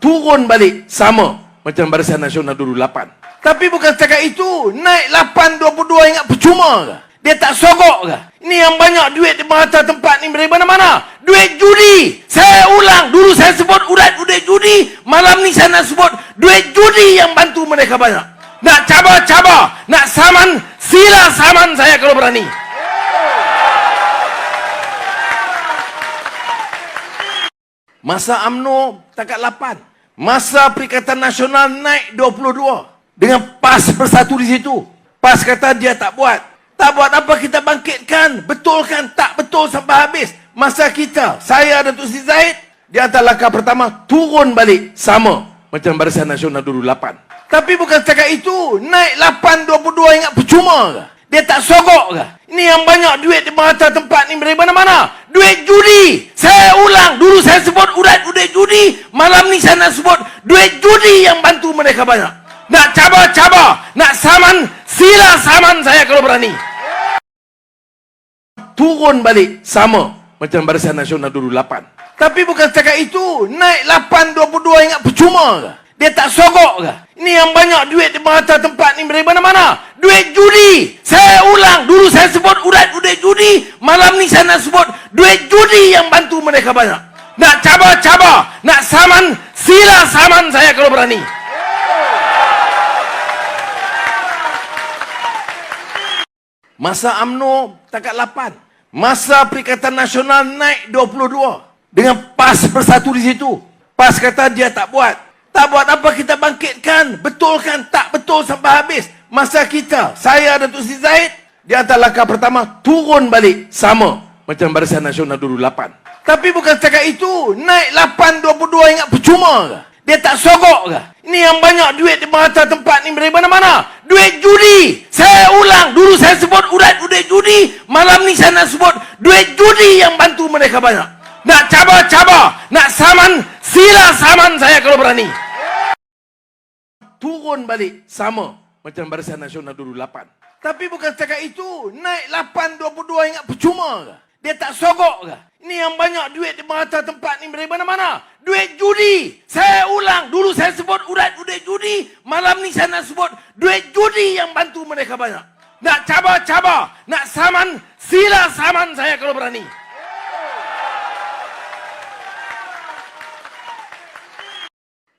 turun balik sama macam Barisan Nasional dulu 8. Tapi bukan setakat itu, naik 8.22 ingat percuma ke? Dia tak sogok ke? Ini yang banyak duit di merata tempat ni dari mana-mana. Duit judi. Saya ulang, dulu saya sebut duit judi, malam ni saya nak sebut duit judi yang bantu mereka banyak. Nak cabar-cabar, nak saman, sila saman saya kalau berani. Masa UMNO takat 8. Masa Perikatan Nasional naik 22. Dengan PAS bersatu di situ. PAS kata dia tak buat. Tak buat apa, kita bangkitkan. Betulkan, tak betul sampai habis. Masa kita, saya dan Tun Sri Zahid, di antara langkah pertama, turun balik sama macam Barisan Nasional dulu 8. Tapi bukan setakat itu, naik 8.22 ingat percuma ke? Dia tak sogok ke? Ini yang banyak duit di merata tempat ni dari mana-mana. Duit judi. Saya ulang, dulu saya sebut duit judi, malam ni saya nak sebut duit judi yang bantu mereka banyak. Nak cabar-cabar, nak saman, sila saman saya kalau berani. Turun balik sama macam Barisan Nasional dulu 8. Tapi bukan setakat itu, naik 8.22 ingat percuma ke? Dia tak sogok ke? Ini yang banyak duit di merata tempat ni dari mana-mana. Duit judi. Saya ulang, dulu saya sebut duit judi, malam ni saya nak sebut duit judi yang bantu mereka banyak. Nak cabar-cabar, nak saman, sila saman saya kalau berani. Masa UMNO takat 8. Masa Perikatan Nasional naik 22. Dengan PAS bersatu di situ. PAS kata dia tak buat. Tak buat apa, kita bangkitkan. Betulkan, tak betul sampai habis. Masa kita, saya dan Tun Sri Zahid, di antara langkah pertama, turun balik sama macam Barisan Nasional dulu 8. Tapi bukan setakat itu, naik 8.22 ingat percuma ke? Dia tak sogok ke? Ini yang banyak duit di merata tempat ni dari mana-mana. Duit judi. Saya ulang, dulu saya sebut duit judi, malam ni saya nak sebut duit judi yang bantu mereka banyak. Nak cabar-cabar, nak saman, sila saman saya kalau berani. Turun balik sama macam Barisan Nasional dulu 8. Tapi bukan setakat itu, naik 8.22 ingat percuma ke? Dia tak sogok ke? Ini yang banyak duit di merata tempat ni dari mana-mana. Duit judi. Saya ulang, dulu saya sebut duit judi, malam ni saya nak sebut duit judi yang bantu mereka banyak. Nak cabar-cabar, nak saman, sila saman saya kalau berani.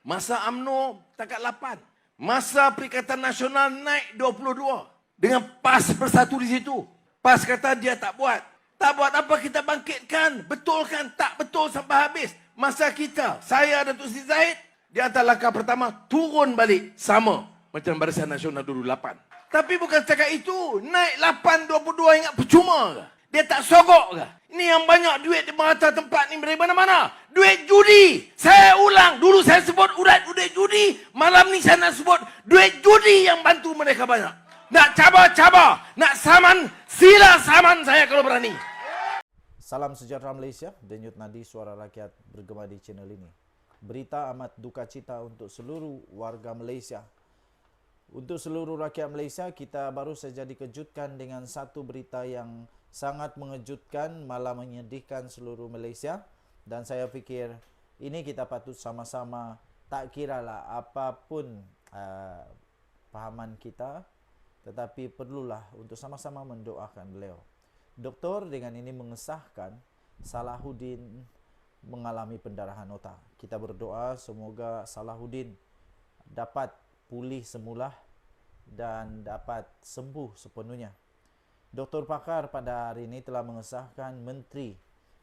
Masa UMNO takat 8. Masa Perikatan Nasional naik 22. Dengan PAS bersatu di situ. PAS kata dia tak buat. Tak buat apa, kita bangkitkan. Betulkan, tak betul sampai habis. Masa kita, saya dan Tun Sri Zahid, di antara langkah pertama, turun balik sama macam Barisan Nasional dulu 8. Tapi bukan setakat itu, naik 8.22 ingat percuma ke? Dia tak sogok ke? Ini yang banyak duit di merata tempat ni dari mana-mana. Duit judi. Saya ulang, dulu saya sebut duit judi, malam ni saya nak sebut duit judi yang bantu mereka banyak. Nak cabar-cabar, nak saman, sila saman saya kalau berani. Salam sejahtera Malaysia, Denyut Nadi Suara Rakyat bergema di channel ini. Berita amat duka cita untuk seluruh warga Malaysia. Untuk seluruh rakyat Malaysia, kita baru saja dikejutkan dengan satu berita yang sangat mengejutkan, malah menyedihkan seluruh Malaysia. Dan saya fikir ini kita patut sama-sama, tak kiralah apapun pahaman kita, tetapi perlulah untuk sama-sama mendoakan beliau. Doktor dengan ini mengesahkan Salahuddin mengalami pendarahan otak. Kita berdoa semoga Salahuddin dapat pulih semula dan dapat sembuh sepenuhnya. Doktor pakar pada hari ini telah mengesahkan Menteri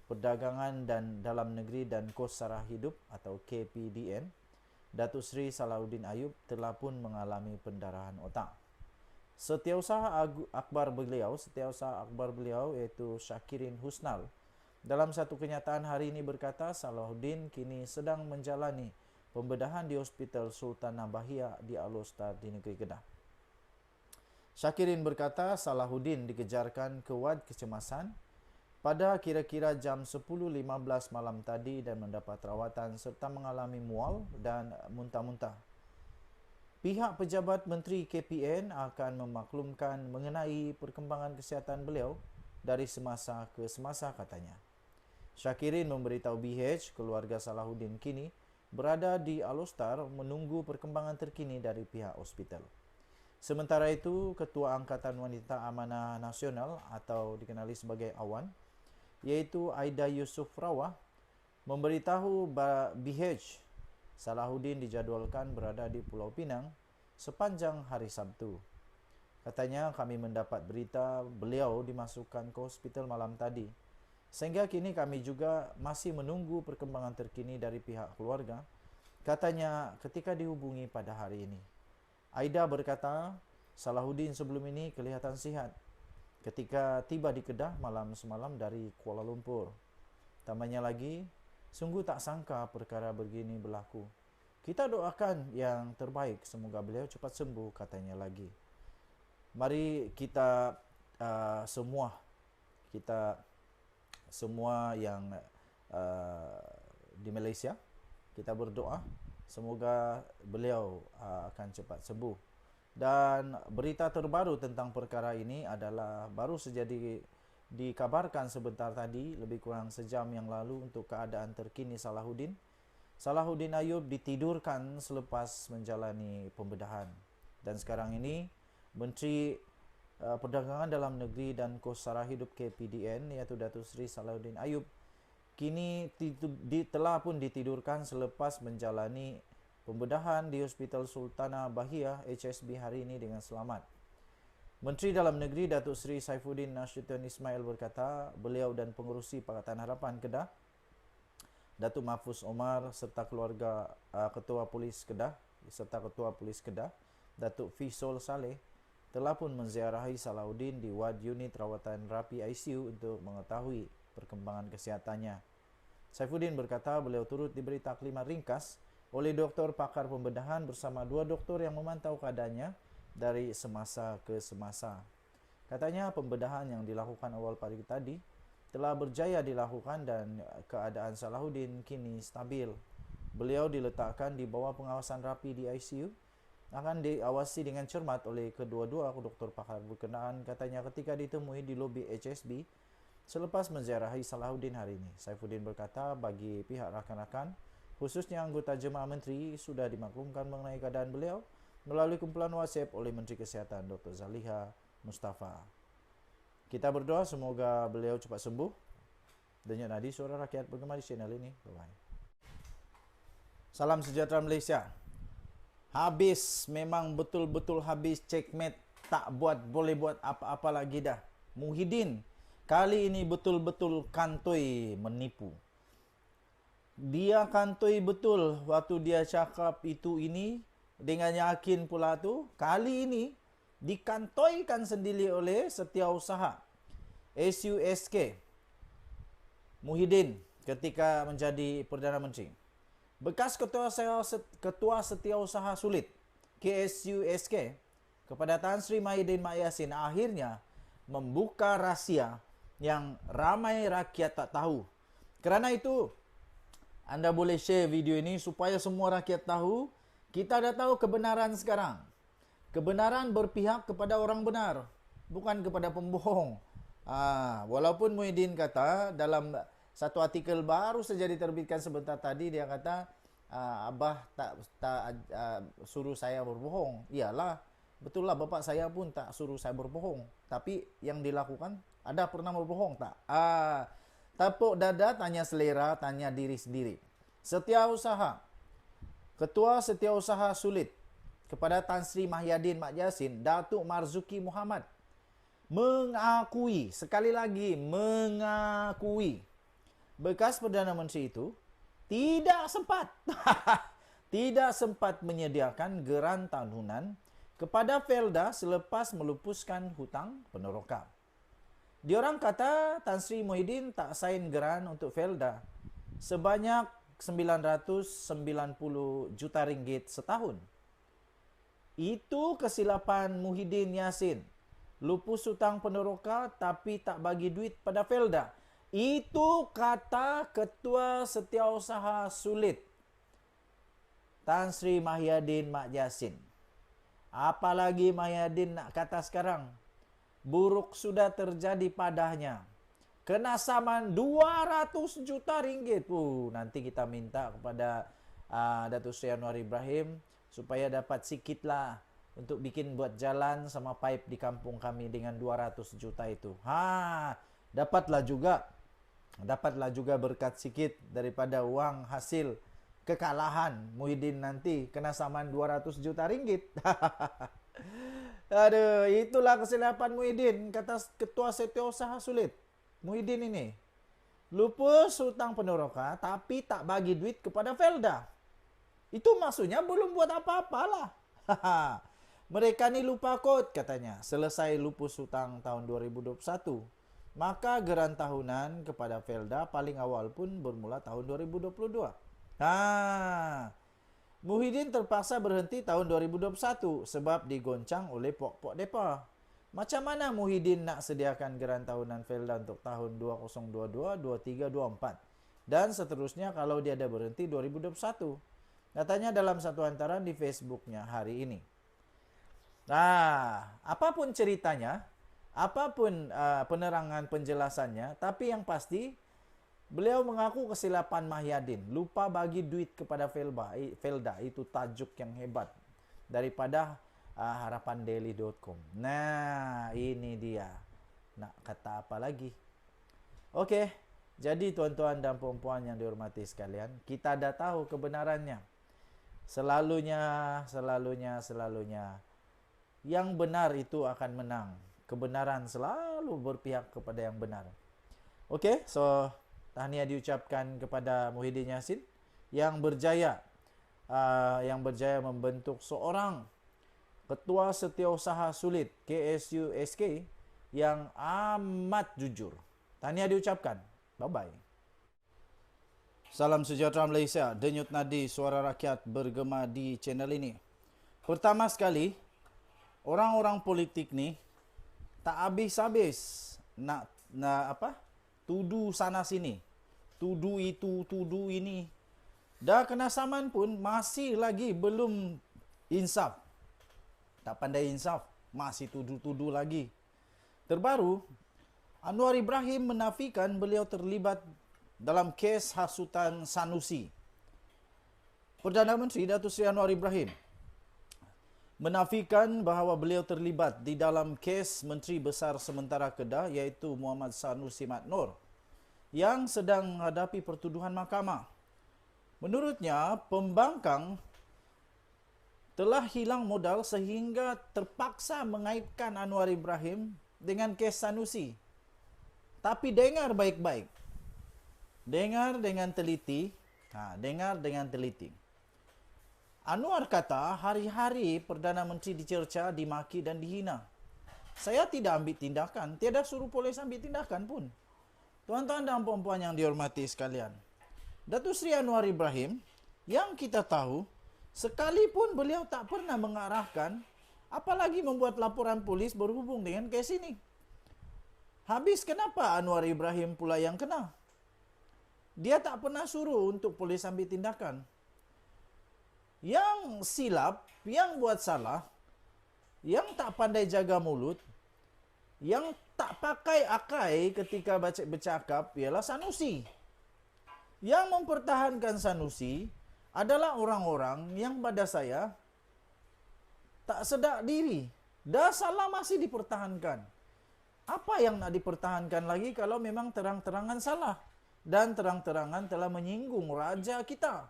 Perdagangan dan Dalam Negeri dan Kos Sara Hidup atau KPDN, Datuk Seri Salahuddin Ayub telah pun mengalami pendarahan otak. Setiausaha akbar beliau iaitu Syakirin Husnal dalam satu kenyataan hari ini berkata Salahuddin kini sedang menjalani pembedahan di Hospital Sultan Nabahiyah di Alor-Star di negeri Kedah. Syakirin berkata Salahuddin dikejarkan ke wad kecemasan pada kira-kira jam 10.15 malam tadi dan mendapat rawatan serta mengalami mual dan muntah-muntah. Pihak pejabat Menteri KPN akan memaklumkan mengenai perkembangan kesihatan beliau dari semasa ke semasa katanya. Syakirin memberitahu BH keluarga Salahuddin kini berada di Alostar menunggu perkembangan terkini dari pihak hospital. Sementara itu, Ketua Angkatan Wanita Amanah Nasional atau dikenali sebagai AWAN, iaitu Aida Yusuf Rawah, memberitahu BH Salahuddin dijadwalkan berada di Pulau Pinang sepanjang hari Sabtu. Katanya, kami mendapat berita beliau dimasukkan ke hospital malam tadi. Sehingga kini kami juga masih menunggu perkembangan terkini dari pihak keluarga. Katanya ketika dihubungi pada hari ini. Aida berkata, Salahuddin sebelum ini kelihatan sihat ketika tiba di Kedah malam semalam dari Kuala Lumpur. Tambahnya lagi, sungguh tak sangka perkara begini berlaku. Kita doakan yang terbaik, semoga beliau cepat sembuh, katanya lagi. Mari kita semua yang di Malaysia, kita berdoa semoga beliau akan cepat sembuh. Dan berita terbaru tentang perkara ini adalah baru saja dikabarkan sebentar tadi, lebih kurang sejam yang lalu, untuk keadaan terkini Salahuddin. Salahuddin Ayub ditidurkan selepas menjalani pembedahan. Dan sekarang ini Menteri Perdagangan Dalam Negeri dan Kos Sara Hidup KPDN, iaitu Datuk Seri Salahuddin Ayub, kini telah pun ditidurkan selepas menjalani pembedahan di Hospital Sultanah Bahia HSB hari ini dengan selamat. Menteri Dalam Negeri Datuk Seri Saifuddin Nashidun Ismail berkata, beliau dan pengerusi Pakatan Harapan Kedah, Datuk Mahfuz Omar serta keluarga Ketua Polis Kedah, Datuk Fisol Saleh, telah pun menziarahi Salahuddin di wad unit rawatan rapi ICU untuk mengetahui perkembangan kesehatannya. Saifuddin berkata beliau turut diberi taklimat ringkas oleh doktor pakar pembedahan bersama 2 doktor yang memantau keadaannya dari semasa ke semasa. Katanya pembedahan yang dilakukan awal pagi tadi telah berjaya dilakukan dan keadaan Salahuddin kini stabil. Beliau diletakkan di bawah pengawasan rapi di ICU, akan diawasi dengan cermat oleh kedua-dua doktor pakar berkenaan, katanya ketika ditemui di lobi HSB selepas menziarahi Salahuddin hari ini. Saifuddin berkata bagi pihak rakan-rakan, khususnya anggota jemaah menteri, sudah dimaklumkan mengenai keadaan beliau melalui kumpulan WhatsApp oleh Menteri Kesihatan Dr. Zaliha Mustafa. Kita berdoa semoga beliau cepat sembuh. Denyut nadi suara rakyat bergema di channel ini. Bye-bye. Salam sejahtera Malaysia. Habis, memang betul-betul habis checkmate, tak boleh buat apa-apa lagi dah. Muhyiddin kali ini betul-betul kantoi menipu. Dia kantoi betul waktu dia cakap itu ini dengan yakin pula tu. Kali ini dikantoikan sendiri oleh Setiausaha SUSK Muhyiddin ketika menjadi Perdana Menteri. Bekas Ketua Setiausaha Sulit KSUSK kepada Tan Sri Muhyiddin Mak Yassin akhirnya membuka rahsia yang ramai rakyat tak tahu. Kerana itu, anda boleh share video ini supaya semua rakyat tahu. Kita dah tahu kebenaran sekarang. Kebenaran berpihak kepada orang benar, bukan kepada pembohong. Walaupun Muhyiddin kata dalam satu artikel baru saja diterbitkan sebentar tadi, dia kata Abah tak suruh saya berbohong. Iyalah, betul lah, bapak saya pun tak suruh saya berbohong. Tapi yang dilakukan, ada pernah berbohong tak? Tepuk dada, tanya selera, tanya diri sendiri. Setiausaha, Ketua Setiausaha Sulit kepada Tan Sri Muhyiddin Mak Yassin, Datuk Marzuki Muhammad, mengakui, sekali lagi mengakui, bekas Perdana Menteri itu tidak sempat menyediakan geran tahunan kepada Felda selepas melupuskan hutang peneroka. Diorang kata Tan Sri Muhyiddin tak sign geran untuk Felda sebanyak 990 juta ringgit setahun. Itu kesilapan Muhyiddin Yassin. Lupus hutang peneroka tapi tak bagi duit pada Felda. Itu kata Ketua Setiausaha Sulit Tan Sri Muhyiddin Mak Yassin. Apalagi Muhyiddin nak kata sekarang, buruk sudah terjadi padanya. Kena saman 200 juta ringgit. Nanti kita minta kepada Datuk Seri Anwar Ibrahim supaya dapat sikit lah untuk bikin buat jalan sama pipe di kampung kami dengan 200 juta itu. Dapatlah juga berkat sikit daripada uang hasil kekalahan Muhyiddin nanti kena saman 200 juta ringgit. Aduh, itulah kesilapan Muhyiddin, kata Ketua Setiausaha Sulit. Muhyiddin ini lupus hutang penoroka tapi tak bagi duit kepada Felda. Itu maksudnya belum buat apa-apalah. Mereka ni lupa kod katanya. Selesai lupus hutang tahun 2021. Maka geran tahunan kepada Felda paling awal pun bermula tahun 2022. Muhyiddin terpaksa berhenti tahun 2021 sebab digoncang oleh pok-pok depa. Macam mana Muhyiddin nak sediakan geran tahunan Felda untuk tahun 2022, 23, 24 dan seterusnya kalau dia ada berhenti 2021? Katanya dalam satu hantaran di Facebooknya hari ini. Apapun ceritanya, apapun penerangan penjelasannya, tapi yang pasti beliau mengaku kesilapan Muhyiddin, lupa bagi duit kepada Felda. Itu tajuk yang hebat daripada harapandaily.com. Nah, ini dia. Nak kata apa lagi? Okey, jadi tuan-tuan dan puan-puan yang dihormati sekalian, kita dah tahu kebenarannya. Selalunya yang benar itu akan menang. Kebenaran selalu berpihak kepada yang benar. Okey, so tahniah diucapkan kepada Muhyiddin Yassin yang berjaya membentuk seorang Ketua Setiausaha Sulit KSUSK yang amat jujur. Tahniah diucapkan. Bye-bye. Salam sejahtera Malaysia. Denyut nadi suara rakyat bergema di channel ini. Pertama sekali, orang-orang politik ni tak habis-habis nak tuduh sana sini. Tuduh itu, tuduh ini. Dah kena saman pun masih lagi belum insaf. Tak pandai insaf, masih tuduh-tuduh lagi. Terbaru, Anwar Ibrahim menafikan beliau terlibat dalam kes hasutan Sanusi. Perdana Menteri Datuk Seri Anwar Ibrahim menafikan bahawa beliau terlibat di dalam kes Menteri Besar Sementara Kedah iaitu Muhammad Sanusi Mat Noor yang sedang menghadapi pertuduhan mahkamah. Menurutnya, pembangkang telah hilang modal sehingga terpaksa mengaitkan Anwar Ibrahim dengan kes Sanusi. Tapi dengar baik-baik. Dengar dengan teliti. Dengar dengan teliti. Anwar kata hari-hari Perdana Menteri dicerca, dimaki dan dihina. Saya tidak ambil tindakan. Tiada suruh polis ambil tindakan pun. Tuan-tuan dan puan-puan yang dihormati sekalian. Datuk Seri Anwar Ibrahim yang kita tahu sekalipun beliau tak pernah mengarahkan, apalagi membuat laporan polis berhubung dengan kes ini. Habis kenapa Anwar Ibrahim pula yang kena? Dia tak pernah suruh untuk polis ambil tindakan. Yang silap, yang buat salah, yang tak pandai jaga mulut, yang tak pakai akai ketika bercakap ialah Sanusi. Yang mempertahankan Sanusi adalah orang-orang yang pada saya tak sedar diri. Dah salah masih dipertahankan. Apa yang nak dipertahankan lagi kalau memang terang-terangan salah dan terang-terangan telah menyinggung raja kita?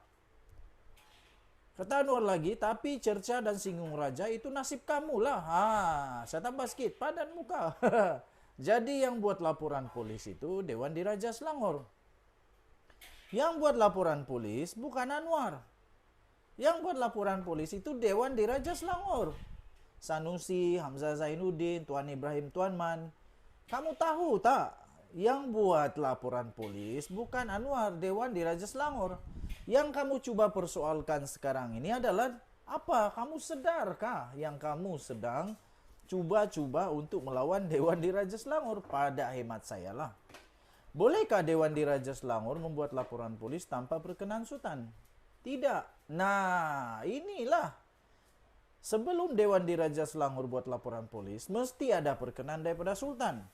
Kata Anwar lagi, tapi cerca dan singgung raja itu nasib kamu lah. Saya tambah sikit, padan muka. Jadi yang buat laporan polis itu Dewan Diraja Selangor. Yang buat laporan polis bukan Anwar. Yang buat laporan polis itu Dewan Diraja Selangor. Sanusi, Hamzah Zainuddin, Tuan Ibrahim Tuanman. Kamu tahu tak? Yang buat laporan polis bukan Anwar, Dewan Diraja Selangor. Yang kamu cuba persoalkan sekarang ini adalah apa? Kamu sedarkah yang kamu sedang cuba-cuba untuk melawan Dewan Diraja Selangor? Pada hemat saya lah. Bolehkah Dewan Diraja Selangor membuat laporan polis tanpa perkenan Sultan? Tidak. Nah, inilah. Sebelum Dewan Diraja Selangor buat laporan polis, mesti ada perkenan daripada Sultan.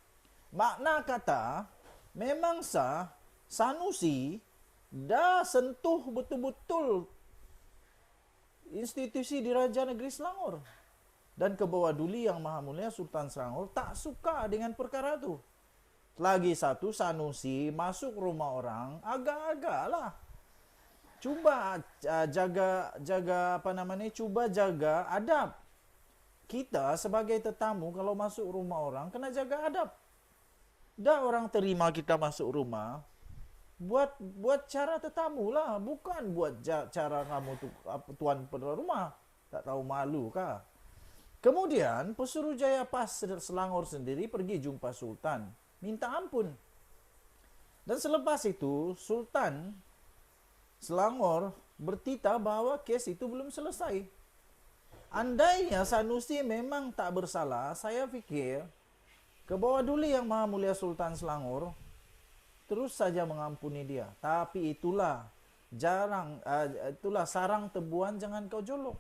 Makna kata, memang Sanusi dah sentuh betul-betul institusi Diraja Negeri Selangor. Dan Kebawah Duli Yang Maha Mulia Sultan Selangor tak suka dengan perkara itu. Lagi satu, Sanusi masuk rumah orang agak-agak lah. Cuba cuba jaga adab. Kita sebagai tetamu kalau masuk rumah orang kena jaga adab. Dah orang terima kita masuk rumah, buat cara tetamu lah, bukan buat cara kamu tuan pada rumah. Tak tahu malu kah? Kemudian Pesuruhjaya PAS Selangor sendiri pergi jumpa Sultan, minta ampun. Dan selepas itu Sultan Selangor bertitah bahwa kes itu belum selesai. Andainya Sanusi memang tak bersalah, saya fikir Kebawah Duli Yang Maha Mulia Sultan Selangor terus saja mengampuni dia. Tapi itulah sarang tebuan jangan kau jolok.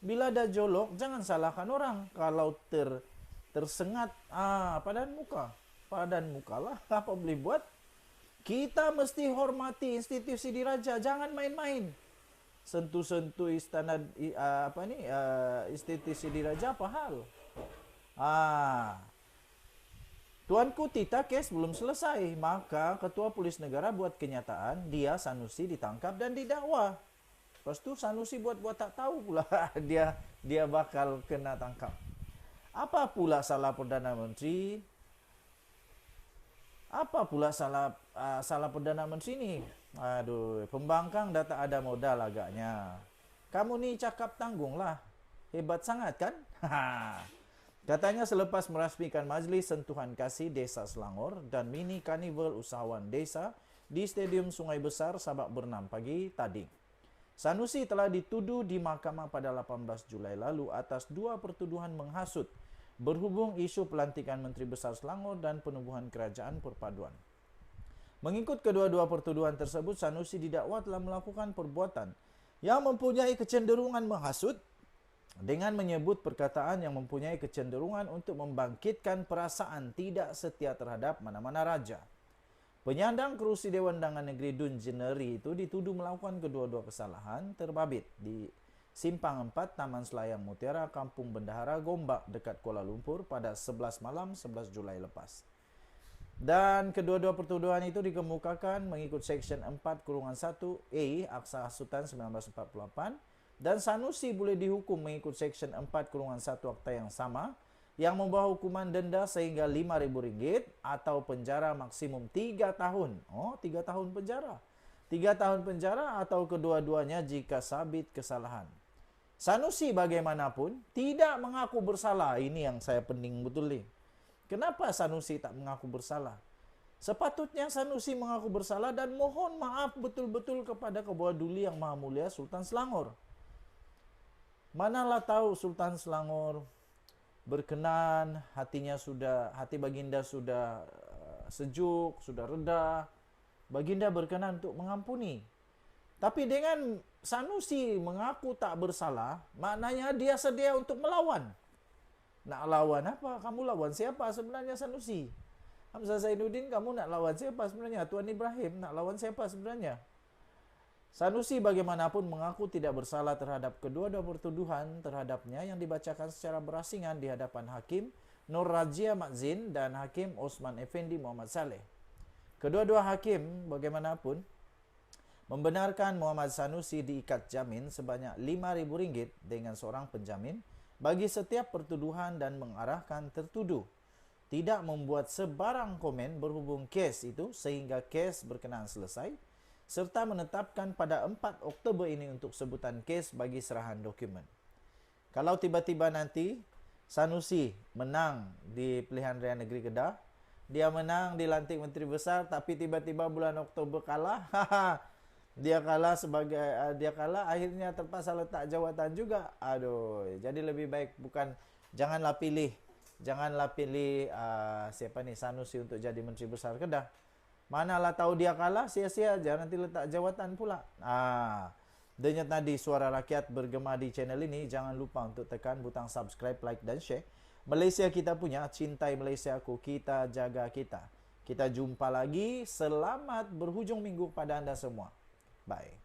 Bila dah jolok jangan salahkan orang. Kalau tersengat padan muka lah, apa boleh buat? Kita mesti hormati institusi diraja, jangan main-main. Sentuh-sentuh istana institusi diraja apa hal? Tuanku Tita kes belum selesai, maka Ketua Polis Negara buat kenyataan dia Sanusi ditangkap dan didakwa. Lepas tu Sanusi buat tak tahu pula dia bakal kena tangkap. Apa pula salah Perdana Menteri? Apa pula salah Perdana Menteri ni? Aduh, pembangkang dah tak ada modal agaknya. Kamu ni cakap tanggung lah. Hebat sangat kan? Katanya selepas merasmikan Majlis Sentuhan Kasih Desa Selangor dan mini karnival usahawan desa di Stadium Sungai Besar Sabak Bernam pagi tadi. Sanusi telah dituduh di mahkamah pada 18 Julai lalu atas 2 pertuduhan menghasut berhubung isu pelantikan Menteri Besar Selangor dan penubuhan kerajaan perpaduan. Mengikut kedua-dua pertuduhan tersebut, Sanusi didakwa telah melakukan perbuatan yang mempunyai kecenderungan menghasut dengan menyebut perkataan yang mempunyai kecenderungan untuk membangkitkan perasaan tidak setia terhadap mana-mana raja. Penyandang kerusi Dewan Undangan Negeri Dun Jeneri itu dituduh melakukan kedua-dua kesalahan terbabit di Simpang 4 Taman Selayang Mutiara, Kampung Bendahara, Gombak dekat Kuala Lumpur pada 11 malam 11 Julai lepas. Dan kedua-dua pertuduhan itu dikemukakan mengikut Seksyen 4-1A Akta Hasutan 1948 dan Sanusi boleh dihukum mengikut Seksyen 4-1 Akta yang sama yang membawa hukuman denda sehingga RM5,000 atau penjara maksimum 3 tahun. 3 tahun penjara. 3 tahun penjara atau kedua-duanya jika sabit kesalahan. Sanusi bagaimanapun tidak mengaku bersalah. Ini yang saya pening betul ni. Kenapa Sanusi tak mengaku bersalah? Sepatutnya Sanusi mengaku bersalah dan mohon maaf betul-betul kepada Kebawah Duli Yang Maha Mulia Sultan Selangor. Manalah tahu Sultan Selangor berkenan, hati baginda sudah sejuk, sudah reda. Baginda berkenan untuk mengampuni. Tapi dengan Sanusi mengaku tak bersalah, maknanya dia sedia untuk melawan. Nak lawan apa? Kamu lawan siapa sebenarnya Sanusi? Hamzah Zainuddin, kamu nak lawan siapa sebenarnya? Tuan Ibrahim nak lawan siapa sebenarnya? Sanusi bagaimanapun mengaku tidak bersalah terhadap kedua-dua pertuduhan terhadapnya yang dibacakan secara berasingan di hadapan Hakim Nur Rajia Madzin dan Hakim Osman Effendi Muhammad Saleh. Kedua-dua hakim bagaimanapun membenarkan Muhammad Sanusi diikat jamin sebanyak RM5,000 dengan seorang penjamin bagi setiap pertuduhan dan mengarahkan tertuduh tidak membuat sebarang komen berhubung kes itu sehingga kes berkenaan selesai serta menetapkan pada 4 Oktober ini untuk sebutan kes bagi serahan dokumen. Kalau tiba-tiba nanti Sanusi menang di pilihan raya negeri Kedah, dia menang dilantik Menteri Besar tapi tiba-tiba bulan Oktober kalah, dia kalah akhirnya terpaksa letak jawatan juga. Aduh, jadi lebih baik janganlah pilih Sanusi untuk jadi Menteri Besar Kedah. Manalah tahu dia kalah, sia-sia aja nanti letak jawatan pula. Denyut nadi suara rakyat bergema di channel ini. Jangan lupa untuk tekan butang subscribe, like dan share. Malaysia kita punya, cintai Malaysiaku, kita jaga kita. Kita jumpa lagi. Selamat berhujung minggu pada anda semua. Bye.